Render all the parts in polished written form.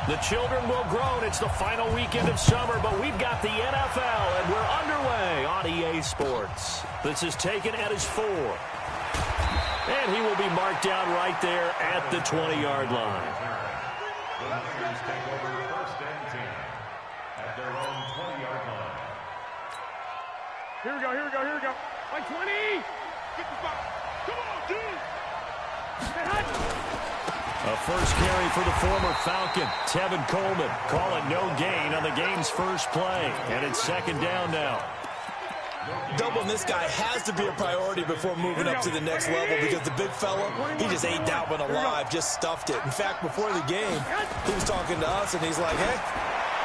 The children will groan. It's the final weekend of summer, but we've got the NFL, and we're underway on EA Sports. This is taken at his 4. And he will be marked down right there at the 20-yard line. The Niners take over 1st and 10 at their own 20-yard line. Here we go. Like 20. Get the ball. Come on, dude. A first carry for the former Falcon, Tevin Coleman. Call it no gain on the game's first play. And it's 2nd down now. Doubling this guy has to be a priority before moving up to the next level because the big fella, he just ate that one alive, just stuffed it. In fact, before the game, he was talking to us, and he's like, hey,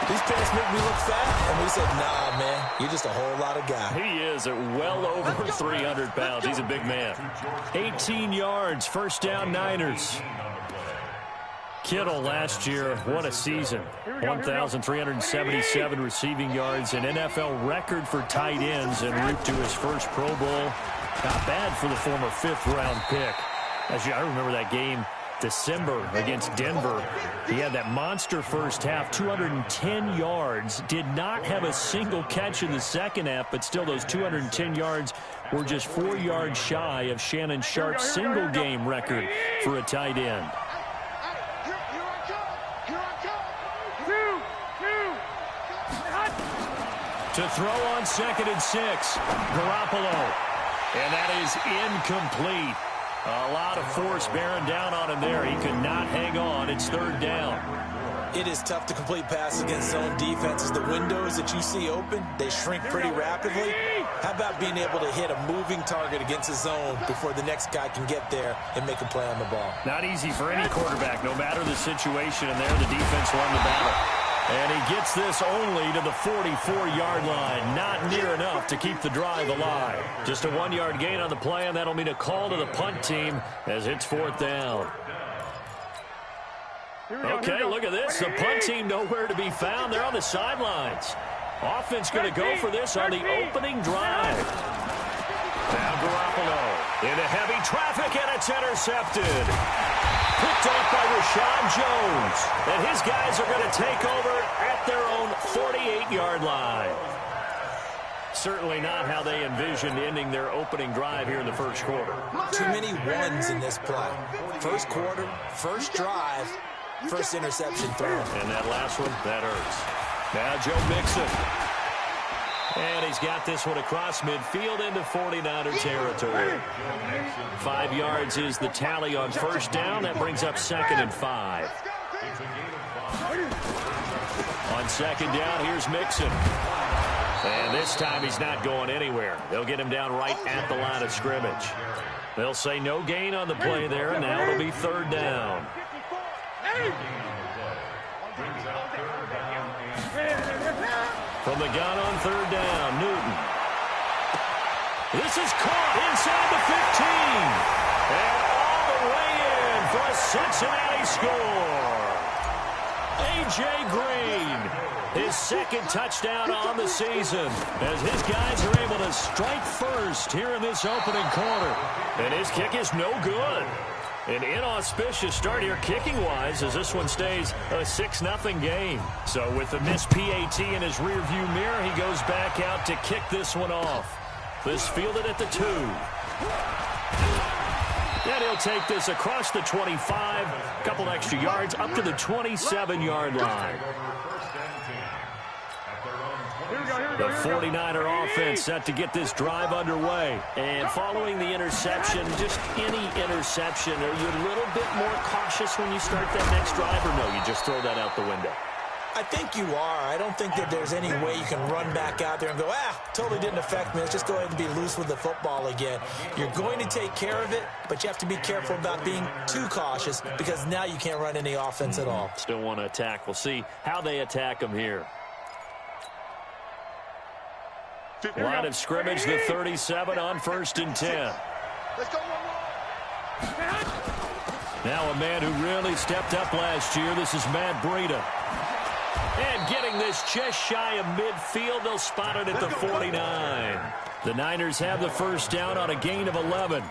these pants make me look fat. And we said, nah, man, you're just a whole lot of guy. He is at well over 300 pounds. He's a big man. 18 yards, 1st down Niners. Kittle last year, what a season. 1,377 receiving yards, an NFL record for tight ends en route to his first Pro Bowl. Not bad for the former 5th-round pick. I remember that game, December against Denver. He had that monster first half, 210 yards. Did not have a single catch in the second half, but still those 210 yards were just 4 yards shy of Shannon Sharp's single-game record for a tight end. To throw on 2nd and 6, Garoppolo. And that is incomplete. A lot of force bearing down on him there. He could not hang on. It's 3rd down. It is tough to complete passes against zone defenses. The windows that you see open, they shrink pretty rapidly. How about being able to hit a moving target against a zone before the next guy can get there and make a play on the ball? Not easy for any quarterback, no matter the situation. And there, the defense won the battle. And he gets this only to the 44-yard line. Not near enough to keep the drive alive. Just a 1-yard gain on the play, and that'll mean a call to the punt team as it's 4th down. Okay, look at this. The punt team nowhere to be found. They're on the sidelines. Offense going to go for this on the opening drive. Now Garoppolo into heavy traffic, and it's intercepted. Picked off by Rashad Jones. And his guys are going to take over at their own 48-yard line. Certainly not how they envisioned ending their opening drive here in the first quarter. Too many ones in this play. First quarter, first drive, first interception throw. And that last one, that hurts. Now Joe Mixon. And he's got this one across midfield into 49er territory. 5 yards is the tally on 1st down. That brings up 2nd and 5. On 2nd down, here's Mixon. And this time he's not going anywhere. They'll get him down right at the line of scrimmage. They'll say no gain on the play there, and now it'll be 3rd down. From the gun on 3rd down, Newton. This is caught inside the 15. And all the way in for a Cincinnati score. A.J. Green, his 2nd touchdown on the season, as his guys are able to strike first here in this opening quarter. And his kick is no good. An inauspicious start here kicking-wise as this one stays a 6-0 game. So with the missed PAT in his rearview mirror, he goes back out to kick this one off. This fielded at the 2. And he'll take this across the 25, a couple extra yards, up to the 27-yard line. The 49er offense set to get this drive underway. And following the interception, just any interception, are you a little bit more cautious when you start that next drive, or no, you just throw that out the window? I think you are. I don't think that there's any way you can run back out there and go, totally didn't affect me. Let's just go ahead and be loose with the football again. You're going to take care of it, but you have to be careful about being too cautious because now you can't run any offense at all. Still want to attack. We'll see how they attack them here. Line of scrimmage, the 37 on 1st and 10. Now a man who really stepped up last year. This is Matt Breida. And getting this just shy of midfield, they'll spot it at the 49. The Niners have the 1st down on a gain of 11.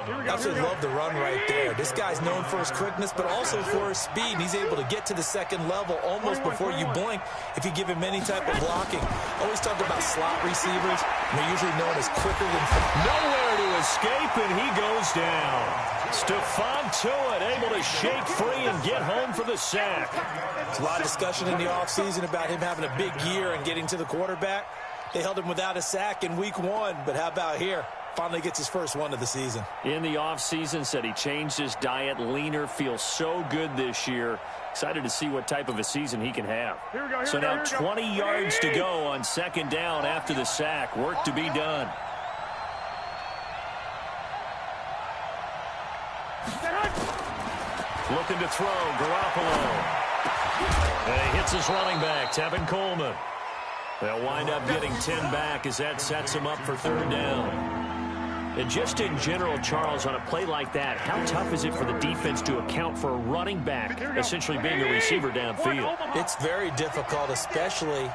Absolutely love the run right there. This guy's known for his quickness, but also for his speed. He's able to get to the second level almost before you blink if you give him any type of blocking. Always talk about slot receivers. They're usually known as quicker than... Nowhere to escape, and he goes down. Stephon Tuitt able to shake free and get home for the sack. There's a lot of discussion in the offseason about him having a big year and getting to the quarterback. They held him without a sack in week 1, but how about here? Finally gets his first one of the season. In the offseason, said he changed his diet, leaner, feels so good this year. Excited to see what type of a season he can have. So now 20 yards to go on second down after the sack. Work to be done. Looking to throw, Garoppolo. And he hits his running back, Tevin Coleman. They'll wind up getting 10 back as that sets him up for third down. And just in general, Charles, on a play like that, how tough is it for the defense to account for a running back essentially being a receiver downfield? It's very difficult, especially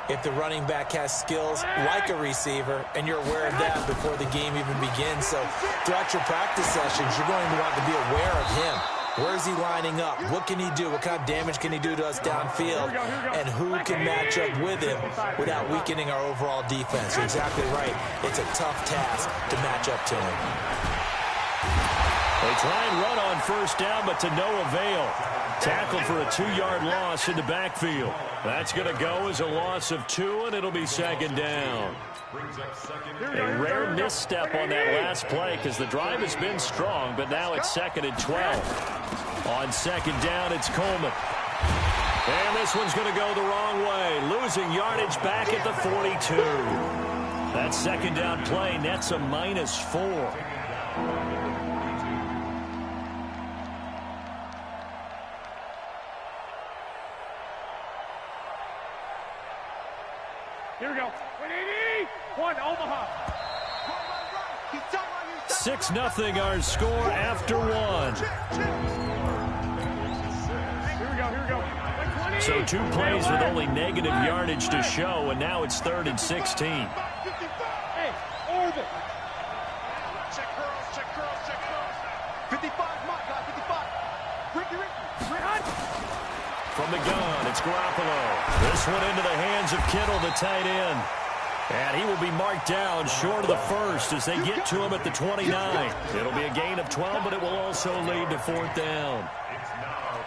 if the running back has skills like a receiver, and you're aware of that before the game even begins. So throughout your practice sessions, you're going to want to be aware of him. Where is he lining up? What can he do? What kind of damage can he do to us downfield? And who can match up with him without weakening our overall defense? You're exactly right. It's a tough task to match up to him. They try and run on first down, but to no avail. Tackled for a 2-yard loss in the backfield. That's going to go as a loss of 2, and it'll be second down. A rare misstep on that last play because the drive has been strong, but now it's 2nd and 12. On second down, it's Coleman. And this one's going to go the wrong way, losing yardage back at the 42. That second down play nets a -4. Here we go. 1 Omaha. 6-0 our score after 1. Here we go. So 2 plays with only negative yardage to show, and now it's 3rd and 16. Hey, orbit. Check girls. 55, my guy, 55. Ricky. From the gun, it's Garoppolo. This one into the hands of Kittle, the tight end. And he will be marked down short of the first as they get to him at the 29. It'll be a gain of 12, but it will also lead to 4th down.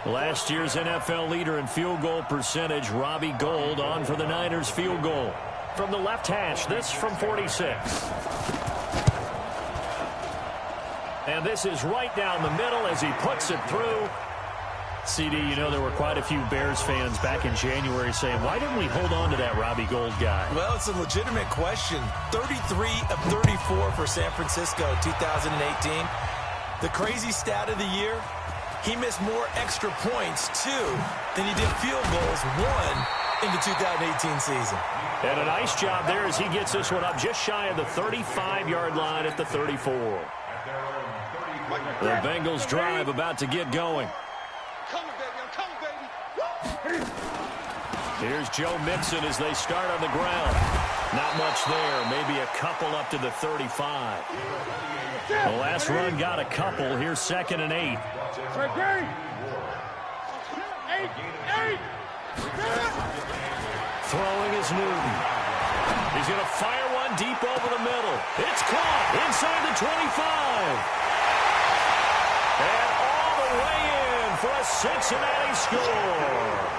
Last year's NFL leader in field goal percentage, Robbie Gould, on for the Niners field goal. From the left hash, this from 46. And this is right down the middle as he puts it through. CD, you know there were quite a few Bears fans back in January saying, why didn't we hold on to that Robbie Gould guy? Well, it's a legitimate question. 33 of 34 for San Francisco 2018. The crazy stat of the year, he missed more extra points, 2, than he did field goals, 1 in the 2018 season. And a nice job there as he gets this one up just shy of the 35-yard line at the 34. The Bengals drive about to get going. Here's Joe Mixon as they start on the ground. Not much there. Maybe a couple up to the 35. The last run got a couple. Here's 2nd and 8. Throwing is Newton. He's going to fire one deep over the middle. It's caught inside the 25. And all the way in for a Cincinnati score.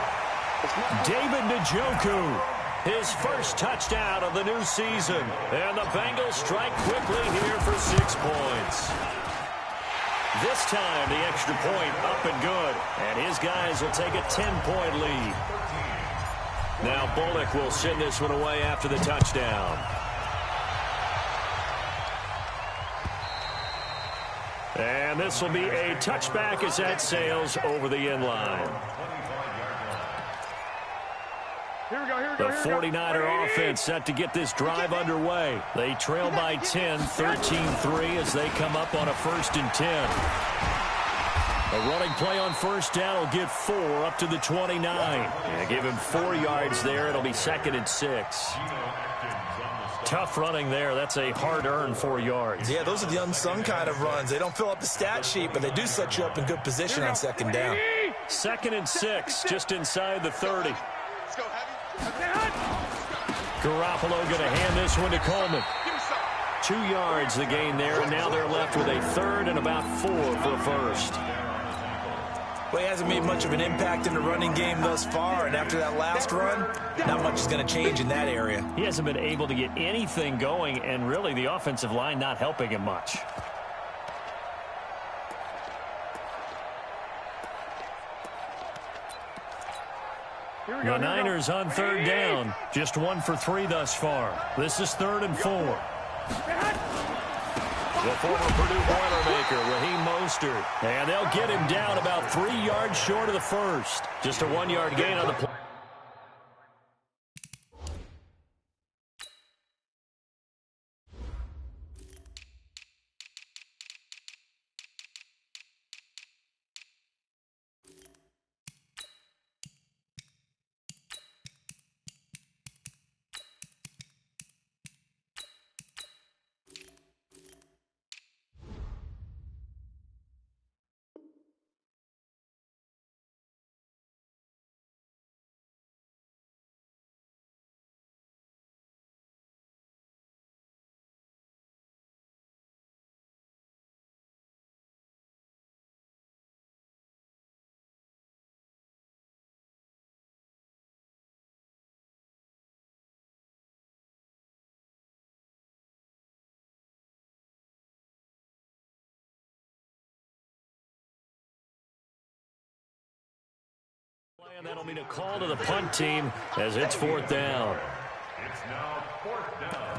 David Njoku, his first touchdown of the new season. And the Bengals strike quickly here for 6 points. This time, the extra point up and good. And his guys will take a 10-point lead. Now Bullock will send this one away after the touchdown. And this will be a touchback as that sails over the end line. The 49er offense set to get this drive underway. They trail by 10, 13-3 as they come up on a 1st and 10. A running play on first down will get 4 up to the 29. And give him 4 yards there. It'll be 2nd and 6. Tough running there. That's a hard-earned 4 yards. Yeah, those are the unsung kind of runs. They don't fill up the stat sheet, but they do set you up in good position on second down. 2nd and 6, just inside the 30. Garoppolo going to hand this one to Coleman. 2 yards the gain there, and now they're left with a 3rd and about 4 for a first. Well, he hasn't made much of an impact in the running game thus far, and after that last run, not much is going to change in that area. He hasn't been able to get anything going, and really the offensive line not helping him much. The Niners on 3rd down. Just 1 for 3 thus far. This is 3rd and 4. The former Purdue Boilermaker, Raheem Mostert. And they'll get him down about 3 yards short of the first. Just a 1-yard gain on the play. And that'll mean a call to the punt team as it's 4th down. It's now 4th down.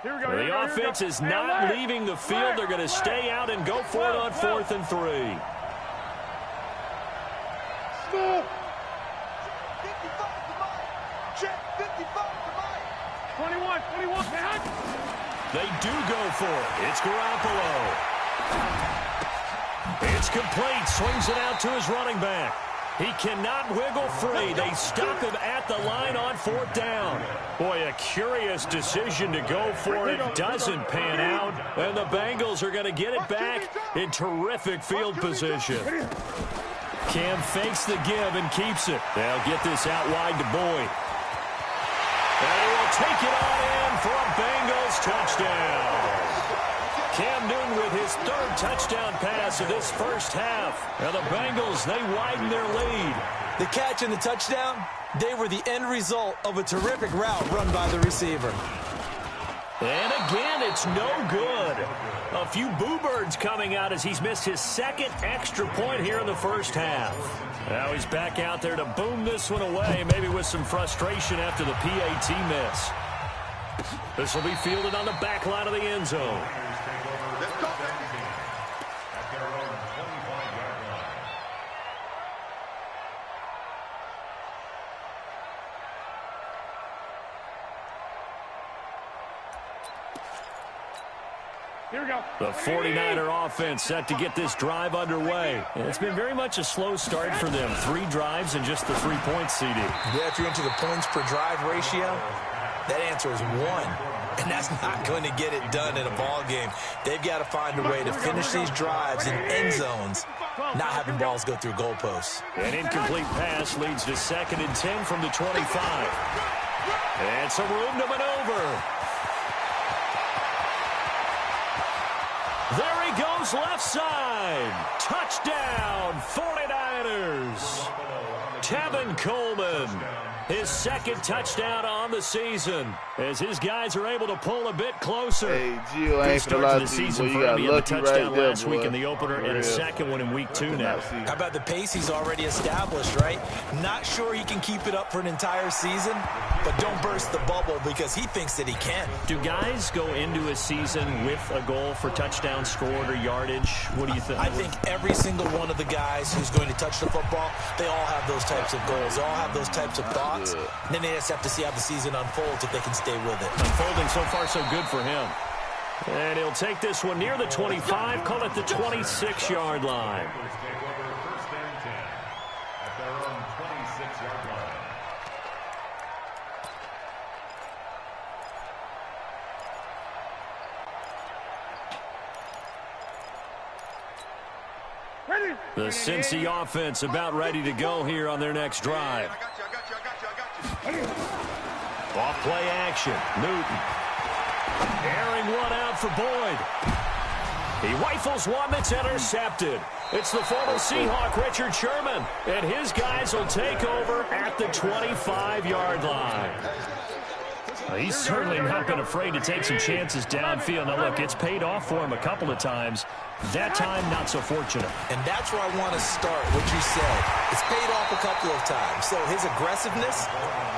Here we go. The offense is not leaving the field. They're going to stay out and go for it on 4th and 3. Stop. 21, man. They do go for it. It's Garoppolo. It's complete. Swings it out to his running back. He cannot wiggle free. They stop him at the line on 4th down. Boy, a curious decision to go for it. Doesn't pan out. And the Bengals are going to get it back in terrific field position. Cam fakes the give and keeps it. They'll get this out wide to Boyd. And he will take it on in for a Bengals touchdown. Cam Newton with his 3rd touchdown pass of this first half. And the Bengals, they widen their lead. The catch and the touchdown, they were the end result of a terrific route run by the receiver. And again, it's no good. A few boo birds coming out as he's missed his 2nd extra point here in the first half. Now he's back out there to boom this one away, maybe with some frustration after the PAT miss. This will be fielded on the back line of the end zone. Here we go. The 49er offense set to get this drive underway. And it's been very much a slow start for them. 3 drives and just the 3 points, CD. Yeah, if you're into the points per drive ratio, that answer is 1. And that's not going to get it done in a ball game. They've got to find a way to finish these drives in end zones, not having balls go through goalposts. An incomplete pass leads to 2nd and 10 from the 25. And some room to maneuver. There he goes left side. Touchdown, 49ers. Tevin Coleman, his 2nd touchdown on the season, as his guys are able to pull a bit closer. Hey, Gio, I ain't start gonna to lie the to you, season boy. for You him. got He had the lucky touchdown right there, last week boy. in the opener and a 2nd one in week 2 now. How about the pace he's already established, right? Not sure he can keep it up for an entire season, but don't burst the bubble because he thinks that he can. Do guys go into a season with a goal for touchdown scored or yardage? What do you think? I think every single one of the guys who's going to touch the football, they all have those types of goals. They all have those types of thoughts. Yeah. And then they just have to see how the season unfolds if they can stay with it. Unfolding so far so good for him. And he'll take this one near the 25, call it the 26-yard line. Take over first and 10 at their own 26-yard line. The Cincy offense about ready to go here on their next drive. Off play action. Newton. Airing one out for Boyd. He rifles one that's intercepted. It's the former Seahawk, Richard Sherman. And his guys will take over at the 25-yard line. He's certainly not been afraid to take some chances downfield. Now, look, it's paid off for him a couple of times. That time, not so fortunate. And that's where I want to start, what you said. It's paid off a couple of times. So his aggressiveness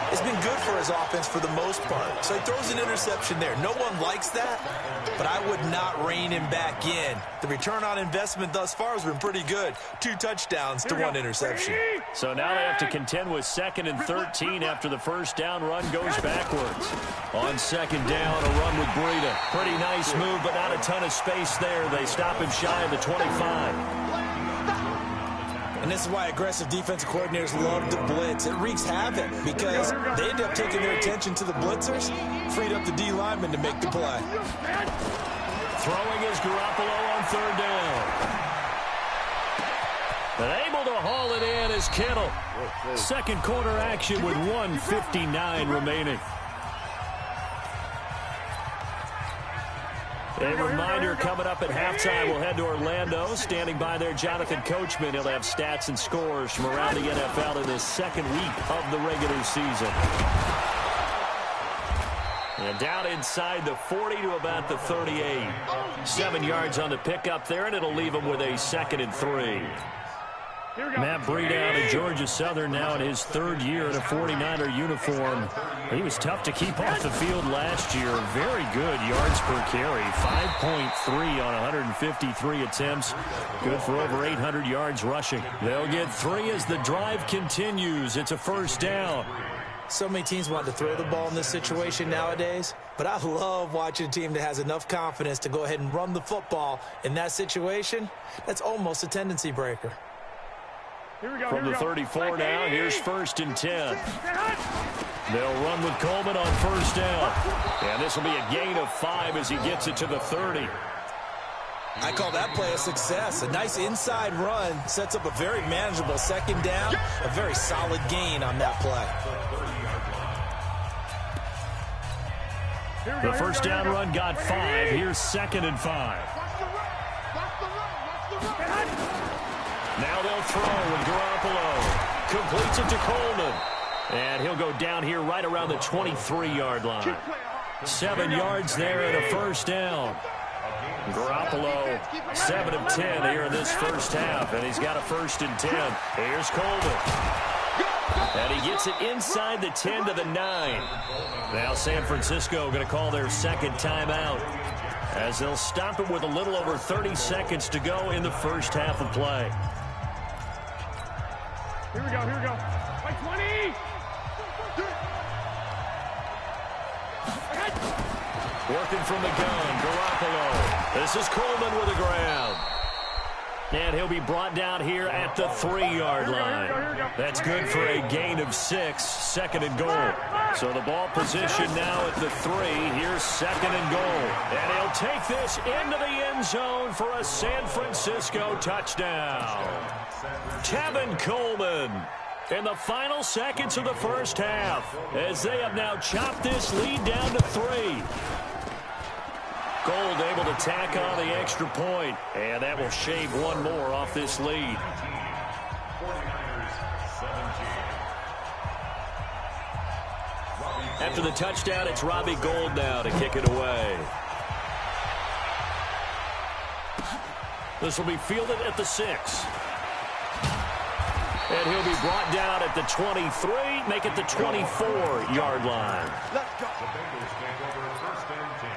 has been good for his offense for the most part. So he throws an interception there. No one likes that, but I would not rein him back in. The return on investment thus far has been pretty good. 2 touchdowns to 1 interception. So now they have to contend with 2nd and 13 after the first down run goes backwards. On 2nd down, a run with Breida. Pretty nice move, but not a ton of space there. They stop him shy of the 25. And this is why aggressive defensive coordinators love to blitz. It wreaks havoc because they end up taking their attention to the blitzers, freed up the D lineman to make the play. Throwing is Garoppolo on 3rd down. But able to haul it in is Kittle. Second quarter action with 1:59 remaining. A reminder, coming up at halftime, we'll head to Orlando. Standing by there, Jonathan Coachman. He'll have stats and scores from around the NFL in this 2nd week of the regular season. And down inside the 40 to about the 38. 7 yards on the pickup there, and it'll leave him with a 2nd and 3. Matt Breida out of Georgia Southern now in his 3rd year in a 49er uniform. He was tough to keep off the field last year. Very good yards per carry. 5.3 on 153 attempts. Good for over 800 yards rushing. They'll get 3 as the drive continues. It's a 1st down. So many teams want to throw the ball in this situation nowadays, but I love watching a team that has enough confidence to go ahead and run the football in that situation. That's almost a tendency breaker. From the 34 now, here's 1st and 10. They'll run with Coleman on 1st down. And this will be a gain of 5 as he gets it to the 30. I call that play a success. A nice inside run sets up a very manageable 2nd down. A very solid gain on that play. The 1st down run got 5. Here's 2nd and 5. Now they'll throw with Garoppolo. Completes it to Coleman. And he'll go down here right around the 23-yard line. 7 yards there and a 1st down. Garoppolo, 7 of 10 here in this 1st half. And he's got a 1st and 10. Here's Coleman. And he gets it inside the 10 to the 9. Now San Francisco going to call their 2nd timeout, as they'll stop it with a little over 30 seconds to go in the 1st half of play. Here we go, here we go. Like 20! Working from the gun, Garoppolo. This is Coleman with the ground. And he'll be brought down here at the 3-yard line. That's good for a gain of 6, 2nd and goal. So the ball position now at the 3. Here's 2nd and goal. And he'll take this into the end zone for a San Francisco touchdown. Tevin Coleman in the final seconds of the 1st half, as they have now chopped this lead down to 3. Gold able to tack on the extra point, and that will shave 1 more off this lead. After the touchdown, it's Robbie Gould now to kick it away. This will be fielded at the 6. And he'll be brought down at the 23, make it the 24-yard line. Let's go. The Bengals take over 1st and 10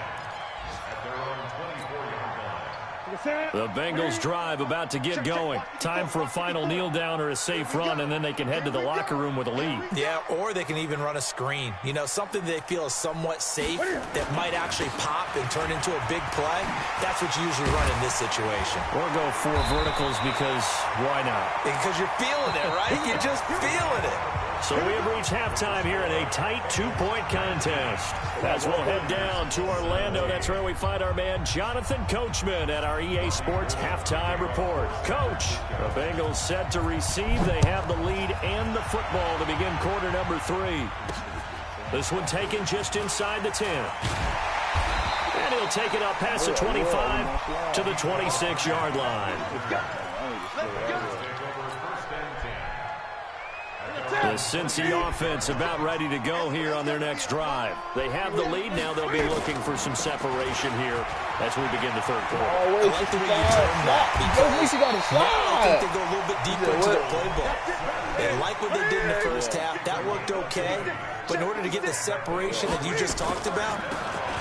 at their own 24-yard line. The Bengals drive about to get going. Time for a final kneel down or a safe run, and then they can head to the locker room with a lead. Yeah, or they can even run a screen. You know, something they feel is somewhat safe that might actually pop and turn into a big play. That's what you usually run in this situation. Or go 4 verticals because why not? Because you're feeling it, right? You're just feeling it. So we have reached halftime here in a tight 2-point contest. As we'll head down to Orlando, that's where we find our man Jonathan Coachman at our EA Sports Halftime Report. Coach, the Bengals set to receive. They have the lead and the football to begin quarter number 3. This one taken just inside the 10. And he'll take it up past the 25 to the 26-yard line. The Cincy offense about ready to go here on their next drive. They have the lead. Now they'll be looking for some separation here as we begin the third quarter. I like the way you turn that because now I think they go a little bit deeper into their playbook. They like what they did in the first half. That worked okay. But in order to get the separation that you just talked about,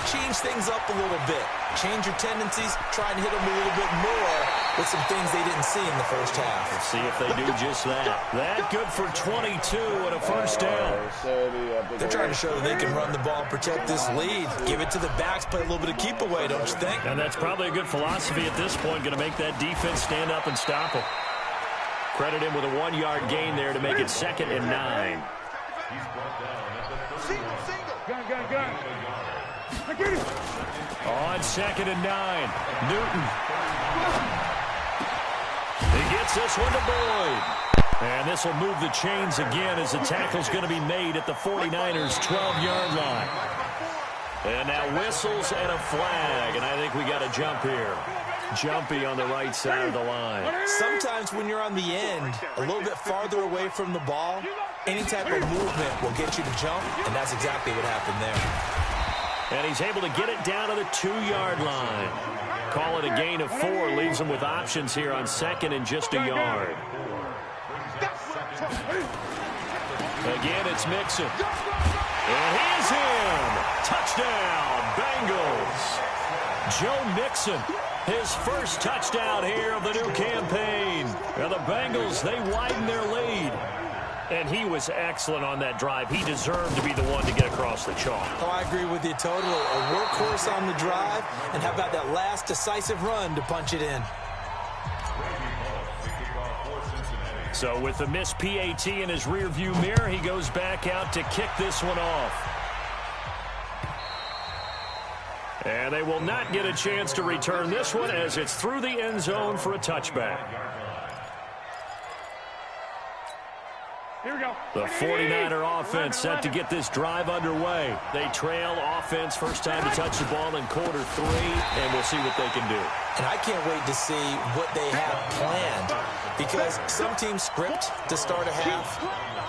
change things up a little bit. Change your tendencies. Try and hit them a little bit more with some things they didn't see in the first half. Let's see if they do just that. That good for 22 and a first down. They're trying to show that they can run the ball and protect this lead. Give it to the backs, play a little bit of keep away, don't you think? And that's probably a good philosophy at this point. Going to make that defense stand up and stop them. Credit him with a 1-yard gain there to make it 2nd and 9. Gun. On 2nd and 9, Newton. He gets this one to Boyd. And this will move the chains again as the tackle's going to be made at the 49ers' 12-yard line. And now whistles and a flag, and I think we got a jump here. Jumpy on the right side of the line. Sometimes when you're on the end, a little bit farther away from the ball, any type of movement will get you to jump, and that's exactly what happened there. And he's able to get it down to the 2-yard line. Call it a gain of 4. Leaves him with options here on 2nd and just a yard. Again, it's Mixon. And he's in. Touchdown, Bengals. Joe Mixon, his first touchdown here of the new campaign. And the Bengals, they widen their lead. And he was excellent on that drive. He deserved to be the one to get across the chalk. Oh, I agree with you totally. A workhorse on the drive, and how about that last decisive run to punch it in? So with the missed PAT in his rearview mirror, he goes back out to kick this one off. And they will not get a chance to return this one as it's through the end zone for a touchback. Here we go. The 49er offense set to get this drive underway. They trail offense first time to touch the ball in quarter 3, and we'll see what they can do. And I can't wait to see what they have planned, because some teams script to start a half.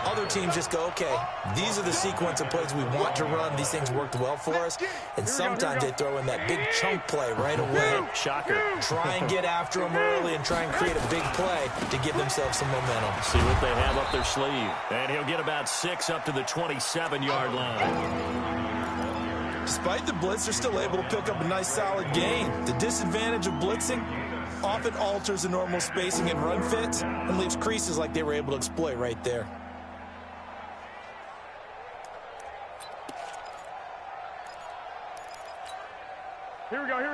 Other teams just go, okay, these are the sequence of plays we want to run. These things worked well for us. And sometimes they throw in that big chunk play right away. Shocker. Try and get after them early and try and create a big play to give themselves some momentum. See what they have up their sleeve. And he'll get about 6 up to the 27-yard line. Despite the blitz, they're still able to pick up a nice solid gain. The disadvantage of blitzing often alters the normal spacing and run fits and leaves creases like they were able to exploit right there. Here we go. 12.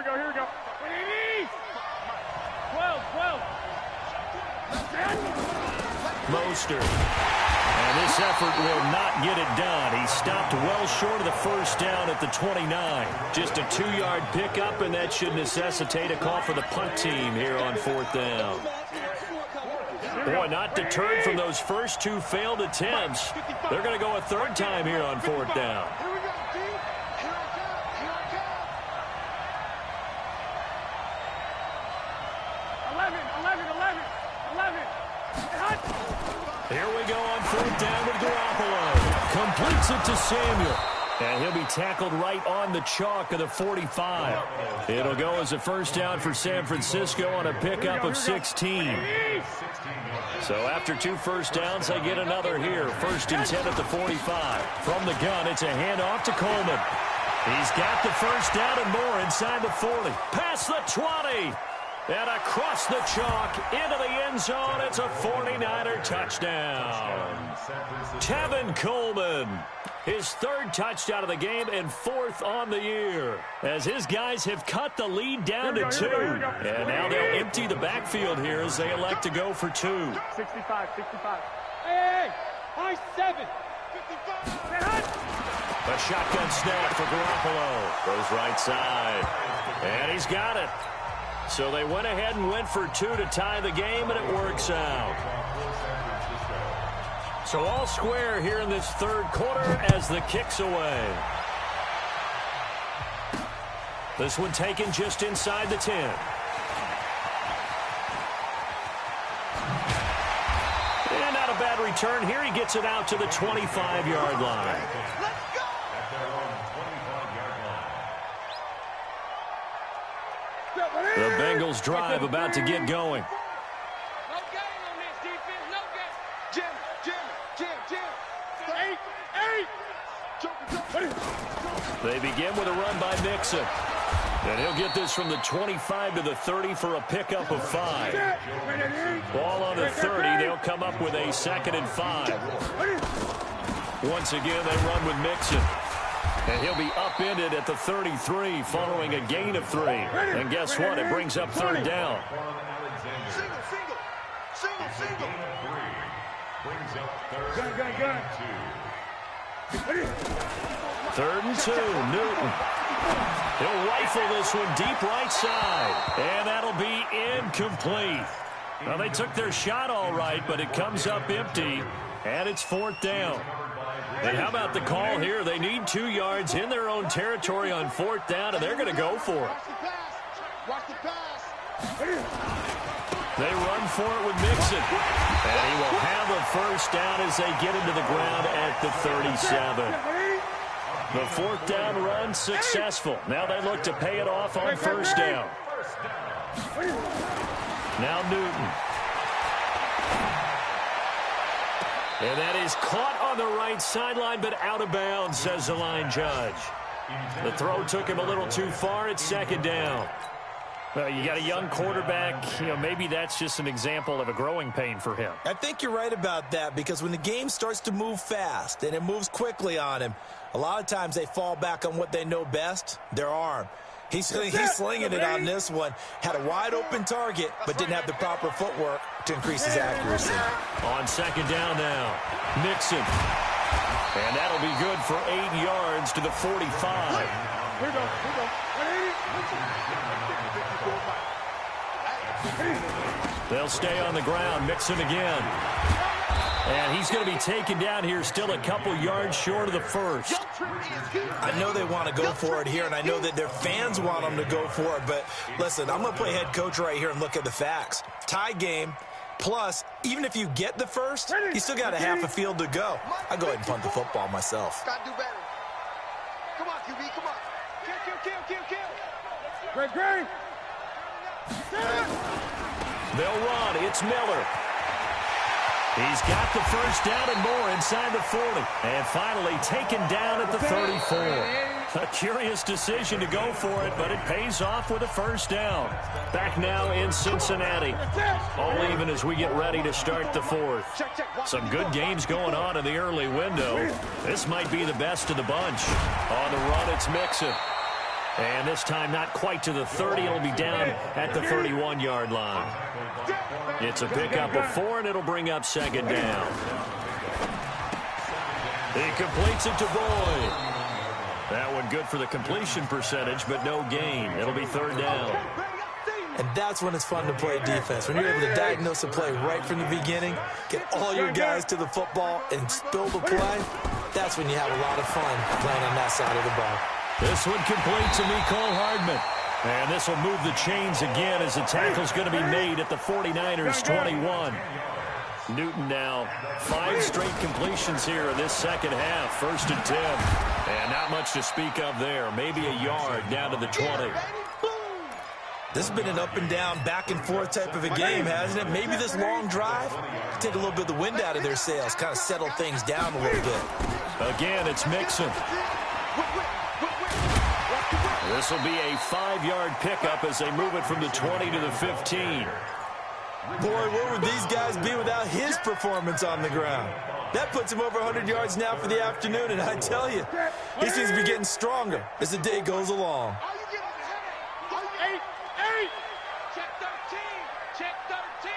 Mostert. And this effort will not get it done. He stopped well short of the first down at the 29. Just a 2-yard pickup, and that should necessitate a call for the punt team here on 4th down. Boy, not deterred from those first 2 failed attempts. They're going to go a 3rd time here on 4th down. Here we go on 4th down with Garoppolo. Completes it to Samuel. And he'll be tackled right on the chalk of the 45. It'll go as a first down for San Francisco on a pickup of 16. So after 2 first downs, they get another here. 1st and 10 at the 45. From the gun, it's a handoff to Coleman. He's got the first down and more inside the 40. Past the 20. And across the chalk, into the end zone, it's a 49er touchdown. Tevin Coleman, his third touchdown of the game and fourth on the year, as his guys have cut the lead down to 2. And now they'll empty the backfield here as they elect to go for 2. 65. Hey, high 7. 55. A shotgun snap for Garoppolo. Goes right side. And he's got it. So they went ahead and went for 2 to tie the game, and it works out. So all square here in this third quarter as the kick's away. This one taken just inside the 10. And not a bad return here. He gets it out to the 25-yard line. The Bengals drive about to get going. No game on this defense. No game. Jim. 8. They begin with a run by Mixon. And he'll get this from the 25 to the 30 for a pickup of 5. Ball on the 30. They'll come up with a 2nd and 5. Once again, they run with Mixon. And he'll be upended at the 33 following a gain of 3. And guess what? It brings up 3rd down. Single. Brings up 3rd and 2. 3rd and 2. Newton. He'll rifle this one deep right side. And that'll be incomplete. Well, they took their shot all right, but it comes up empty. And it's 4th down. And how about the call here? They need 2 yards in their own territory on 4th down, and they're going to go for it. Watch the pass. They run for it with Mixon. And he will have a 1st down as they get into the ground at the 37. The 4th down run successful. Now they look to pay it off on 1st down. Now Newton. And that is caught on the right sideline, but out of bounds, says the line judge. The throw took him a little too far. It's 2nd down. Well, you got a young quarterback. Maybe that's just an example of a growing pain for him. I think you're right about that, because when the game starts to move fast and it moves quickly on him, a lot of times they fall back on what they know best, their arm. He's slinging it on this one. Had a wide-open target, but didn't have the proper footwork to increase his accuracy. On 2nd down now, Mixon. And that'll be good for 8 yards to the 45. Here we go. They'll stay on the ground. Mixon again. And he's going to be taken down here, still a couple yards short of the 1st. I know they want to go for it here, and I know that their fans want them to go for it. But listen, I'm going to play head coach right here and look at the facts. Tie game, plus, even if you get the 1st, you still got a half a field to go. I'll go ahead and punt the football myself. Got to do better. Come on, QB, come on. Kill. Great. They'll run. It's Miller. He's got the 1st down and more inside the 40. And finally taken down at the 34. A curious decision to go for it, but it pays off with a 1st down. Back now in Cincinnati. All even as we get ready to start the 4th. Some good games going on in the early window. This might be the best of the bunch. On the run, it's Mixon. And this time not quite to the 30. It'll be down at the 31-yard line. It's a pickup of 4, and it'll bring up 2nd down. He completes it to Boyd. That one good for the completion percentage, but no gain. It'll be 3rd down. And that's when it's fun to play defense. When you're able to diagnose a play right from the beginning, get all your guys to the football, and spill the play, that's when you have a lot of fun playing on that side of the ball. This one complete to Mecole Hardman. And this will move the chains again as the tackle's going to be made at the 49ers 21. Newton now 5 straight completions here in this 2nd half. 1st and 10. And not much to speak of there. Maybe a yard down to the 20. This has been an up and down, back and forth type of a game, hasn't it? Maybe this long drive take a little bit of the wind out of their sails, kind of settle things down a little bit. Again, it's Mixon. This will be a 5-yard pickup as they move it from the 20 to the 15. Boy, where would these guys be without his performance on the ground? That puts him over 100 yards now for the afternoon, and I tell you, he seems to be getting stronger as the day goes along. Check 13. Check 13.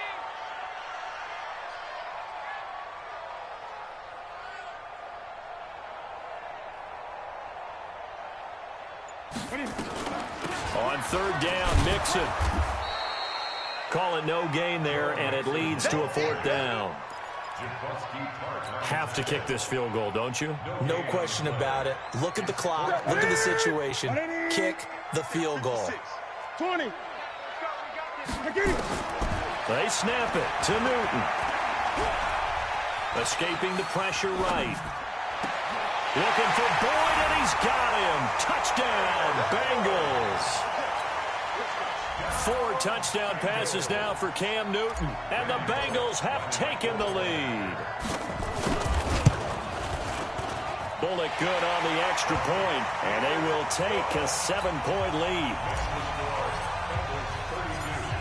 On third down, Mixon. Call it no gain there, and it leads to a 4th down. Have to kick this field goal, don't you? No question about it. Look at the clock. Look at the situation. Kick the field goal. 20. They snap it to Newton. Escaping the pressure right. Looking for Boyd, and he's got him. Touchdown, Bengals. 4 touchdown passes now for Cam Newton, and the Bengals have taken the lead. Bullock good on the extra point, and they will take a 7-point lead.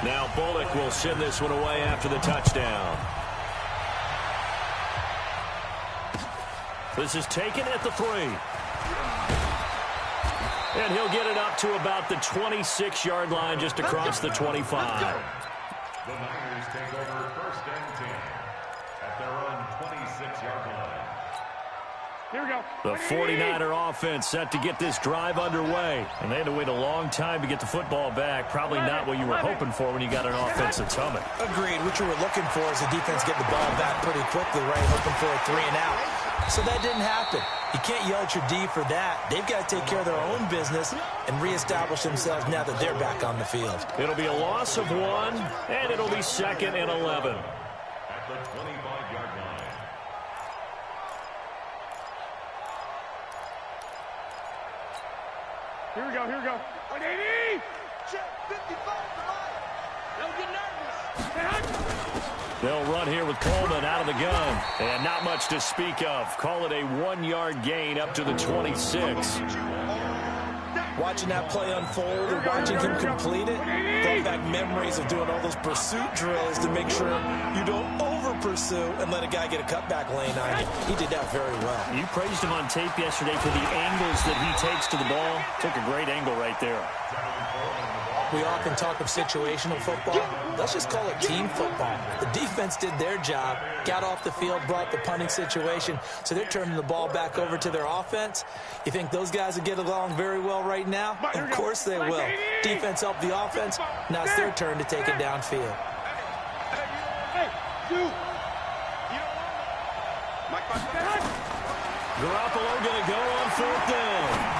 Now Bullock will send this one away after the touchdown. This is taken at the 3. And he'll get it up to about the 26-yard line just across the 25. The Niners take over 1st and 10 at their own 26-yard line. Here we go. The 49er offense set to get this drive underway. And they had to wait a long time to get the football back. Probably not what you were hoping for when you got an offense that's humming. Agreed. What you were looking for is the defense get the ball back pretty quickly, right? Hoping for a 3 and out. So that didn't happen. You can't yell at your D for that. They've got to take care of their own business and reestablish themselves now that they're back on the field. It'll be a loss of 1, and it'll be 2nd and 11. At the 25-yard line. Here we go. 180. Check 55. Don't get nervous. They'll run here with Coleman out of the gun. And not much to speak of. Call it a 1-yard gain up to the 26. Watching that play unfold and watching him complete it brought back memories of doing all those pursuit drills to make sure you don't over-pursue and let a guy get a cutback lane on you. He did that very well. You praised him on tape yesterday for the angles that he takes to the ball. Took a great angle right there. We often talk of situational football. Let's just call it team football. The defense did their job, got off the field, brought the punting situation, so they're turning the ball back over to their offense. You think those guys will get along very well right now? Of course they will. Defense helped the offense. Now it's their turn to take it downfield. Garoppolo going to go on 4th down.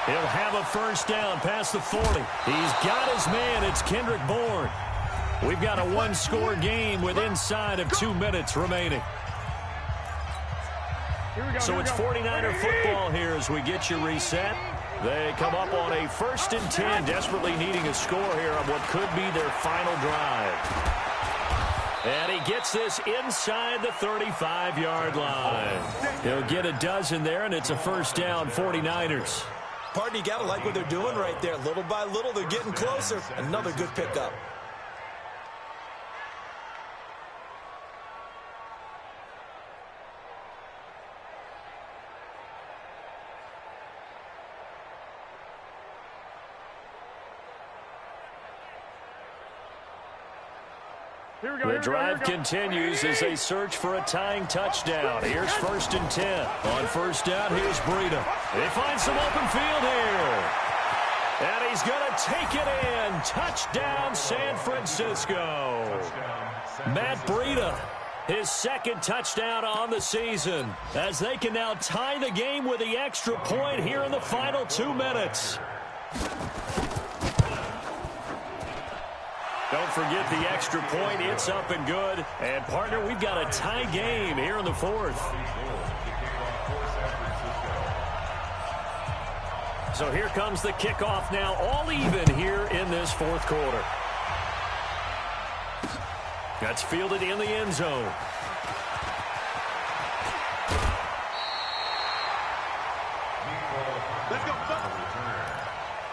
He'll have a 1st down past the 40. He's got his man. It's Kendrick Bourne. We've got a 1-score game with inside of 2 minutes remaining. So it's 49er football here as we get you reset. They come up on a 1st and 10, desperately needing a score here on what could be their final drive. And he gets this inside the 35-yard line. He'll get a dozen there, and it's a 1st down, 49ers. Pardon, you got to like what they're doing right there. Little by little, they're getting closer. Another good pickup. The drive continues as they search for a tying touchdown. Here's 1st and 10. On 1st down, here's Breida. They find some open field here. And he's going to take it in. Touchdown, San Francisco. Matt Breida, his 2nd touchdown on the season, as they can now tie the game with the extra point here in the final 2 minutes. Don't forget the extra point. It's up and good. And, partner, we've got a tie game here in the 4th. So here comes the kickoff now, all even here in this 4th quarter. That's fielded in the end zone.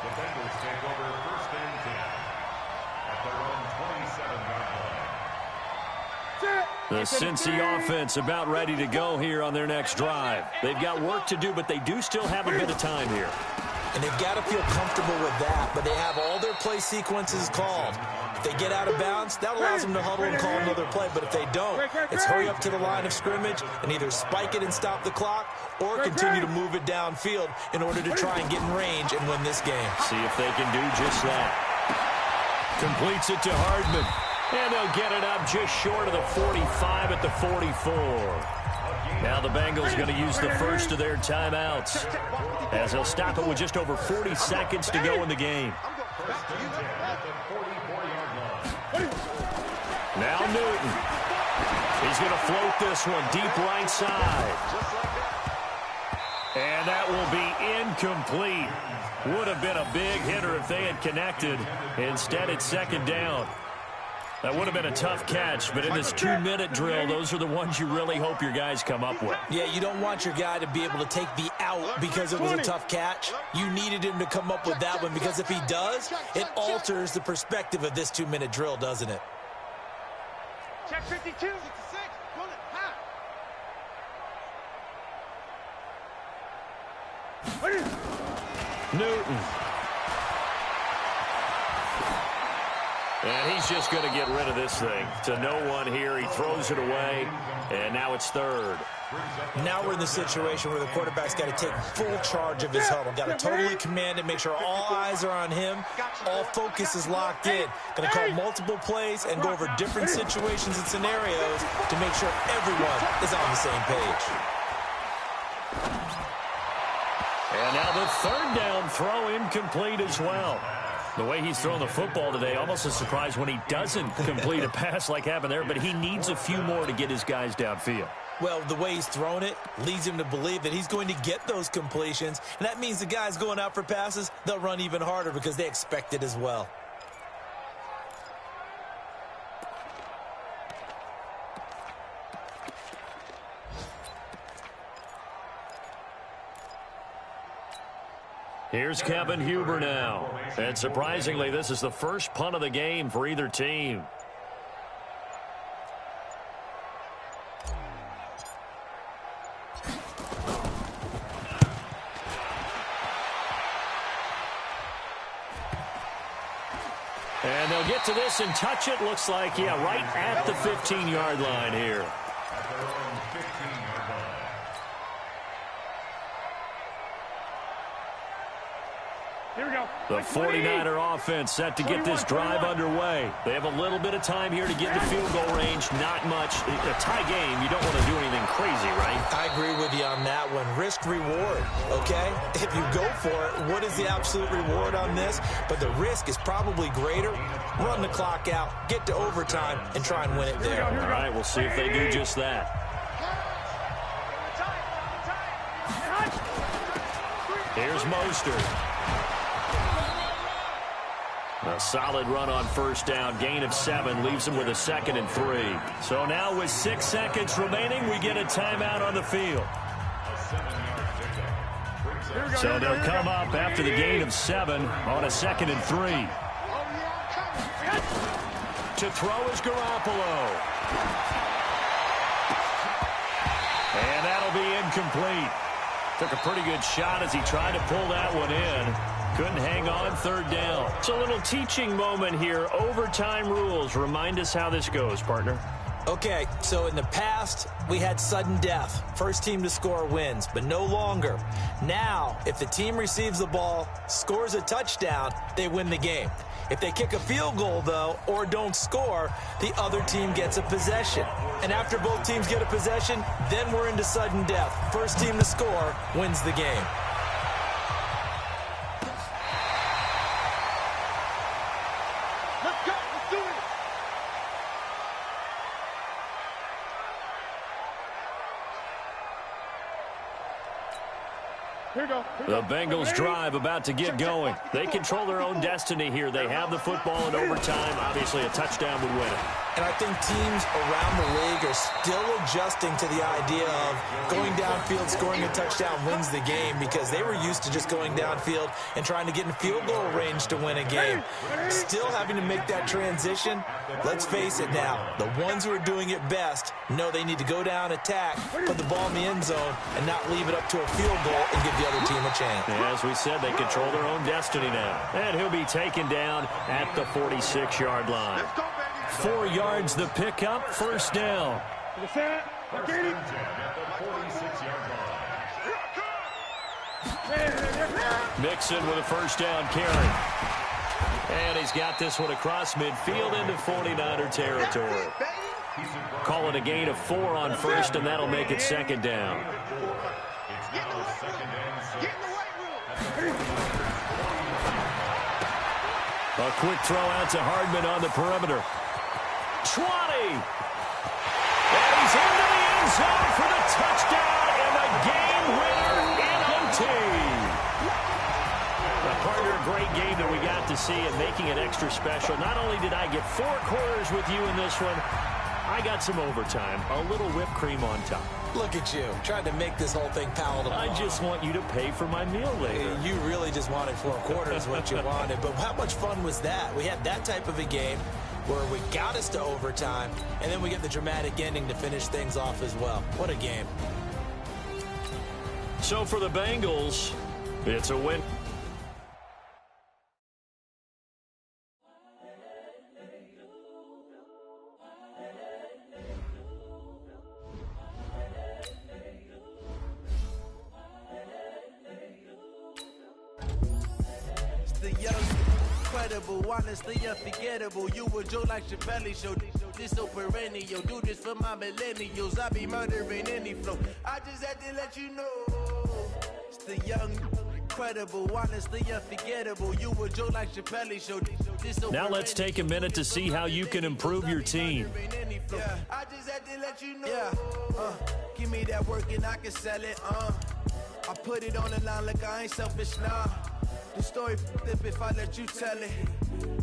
The Bengals take over first and 10 at their own 27-yard line. The Cincy offense about ready to go here on their next drive. They've got work to do, but they do still have a bit of time here. And they've got to feel comfortable with that, but they have all their play sequences called. If they get out of bounds, that allows them to huddle and call another play. But if they don't, it's hurry up to the line of scrimmage and either spike it and stop the clock or continue to move it downfield in order to try and get in range and win this game. See if they can do just that. Completes it to Hardman. And they'll get it up just short of the 45 at the 44. Now the Bengals going to use the first of their timeouts as they'll stop it with just over 40 seconds to go in the game. Now Newton. He's going to float this one deep right side. And that will be incomplete. Would have been a big hitter if they had connected. Instead, it's second down. That would have been a tough catch, but in this 2-minute drill, those are the ones you really hope your guys come up with. Yeah, you don't want your guy to be able to take the out because it was a tough catch. You needed him to come up with that one because if he does, it alters the perspective of this 2-minute drill, doesn't it? Check 52. 66. Newton. And he's just going to get rid of this thing. To no one here. He throws it away, and now it's third. Now we're in the situation where the quarterback's got to take full charge of his huddle. Got to totally command it, make sure all eyes are on him. All focus is locked in. Going to call multiple plays and go over different situations and scenarios to make sure everyone is on the same page. And now the third down throw incomplete as well. The way he's thrown the football today, almost a surprise when he doesn't complete a pass like happened there, but he needs a few more to get his guys downfield. Well, the way he's thrown it leads him to believe that he's going to get those completions, and that means the guys going out for passes, they'll run even harder because they expect it as well. Here's Kevin Huber now. And surprisingly, this is the first punt of the game for either team. And they'll get to this and touch it. Looks like, yeah, right at the 15-yard line here. Here we go. The 49er offense set to get this drive underway. They have a little bit of time here to get into field goal range. Not much. A tie game, you don't want to do anything crazy, right? I agree with you on that one. Risk-reward, okay? If you go for it, what is the absolute reward on this? But the risk is probably greater. Run the clock out, get to overtime, and try and win it there. All right, we'll see if they do just that. Here's Mostert. A solid run on first down. Gain of 7 leaves him with a 2nd and 3. So now with 6 seconds remaining, we get a timeout on the field. So they'll come up after the gain of 7 on a 2nd and 3. To throw is Garoppolo. And that'll be incomplete. Took a pretty good shot as he tried to pull that one in. Couldn't hang on, third down. It's a little teaching moment here. Overtime rules. Remind us how this goes, partner. Okay, so in the past, we had sudden death. First team to score wins, but no longer. Now, if the team receives the ball, scores a touchdown, they win the game. If they kick a field goal, though, or don't score, the other team gets a possession. And after both teams get a possession, then we're into sudden death. First team to score wins the game. The Bengals drive about to get going. They control their own destiny here. They have the football in overtime. Obviously, a touchdown would win it. And I think teams around the league are still adjusting to the idea of going downfield, scoring a touchdown wins the game, because they were used to just going downfield and trying to get in field goal range to win a game. Still having to make that transition. Let's face it now, the ones who are doing it best know they need to go down, attack, put the ball in the end zone, and not leave it up to a field goal and give the other team a chance. As we said, they control their own destiny now. And he'll be taken down at the 46-yard line. 4 yards the pickup, first down. Mixon with a first down carry. And he's got this one across midfield into 49er territory. Call it a gain of 4 on first, and that'll make it second down. A quick throw out to Hardman on the perimeter. 20. And he's into the end zone for the touchdown and the game winner in OT. Partner, a great game that we got to see and making it extra special. Not only did I get 4 quarters with you in this one, I got some overtime, a little whipped cream on top. Look at you, trying to make this whole thing palatable. I just want you to pay for my meal later. You really just wanted 4 quarters, what you wanted. But how much fun was that? We had that type of a game where we got us to overtime, and then we get the dramatic ending to finish things off as well. What a game. So for the Bengals, it's a win. Honestly unforgettable. You were Joe like Chappelle show. This so perennial. Do this for my millennials. I be murdering any flow. I just had to let you know. It's the young, incredible, honestly unforgettable. You were Joe like Chappelle show. Now let's take a minute to see how you can improve your team. I just had to let you know. Give me that work and I can sell it. I put it on the line like I ain't selfish, nah. The story flip if I let you tell it.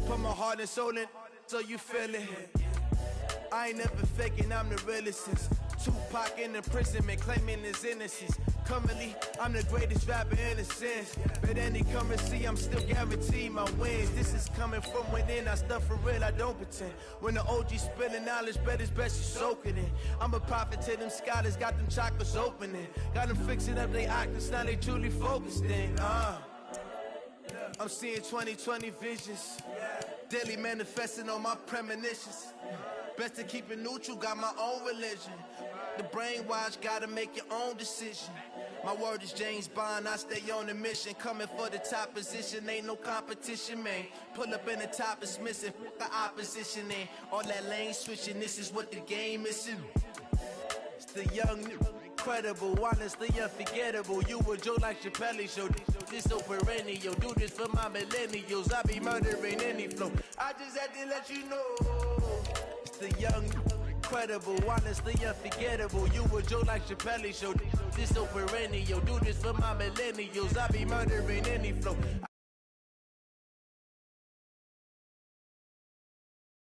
Put my heart and soul in so you feel it. I ain't never faking, I'm the realest since Tupac in imprisonment, claiming his innocence. Currently, I'm the greatest rapper in a sense. But any currency, I'm still guaranteed my wins. This is coming from within, I stuff for real, I don't pretend. When the OG spilling knowledge, bet it's best you soak it in. I'm a prophet to them scholars, got them chakras opening. Got them fixing up they actors, now they truly focused in. I'm seeing 2020 visions. Daily manifesting on my premonitions. Best to keep it neutral, got my own religion. The brainwash, gotta make your own decision. My word is James Bond, I stay on the mission. Coming for the top position, ain't no competition, man. Pull up in the top, it's missing, the opposition ain't. All that lane switching, this is what the game is. It's the young, incredible, honestly unforgettable. You were Joe like Chappelle show. This so perennial. Do this for my millennials. I be murdering any flow. I just had to let you know. It's the young, incredible, honestly unforgettable. You were Joe like Chappelle show. This so perennial. Do this for my millennials. I be murdering any flow.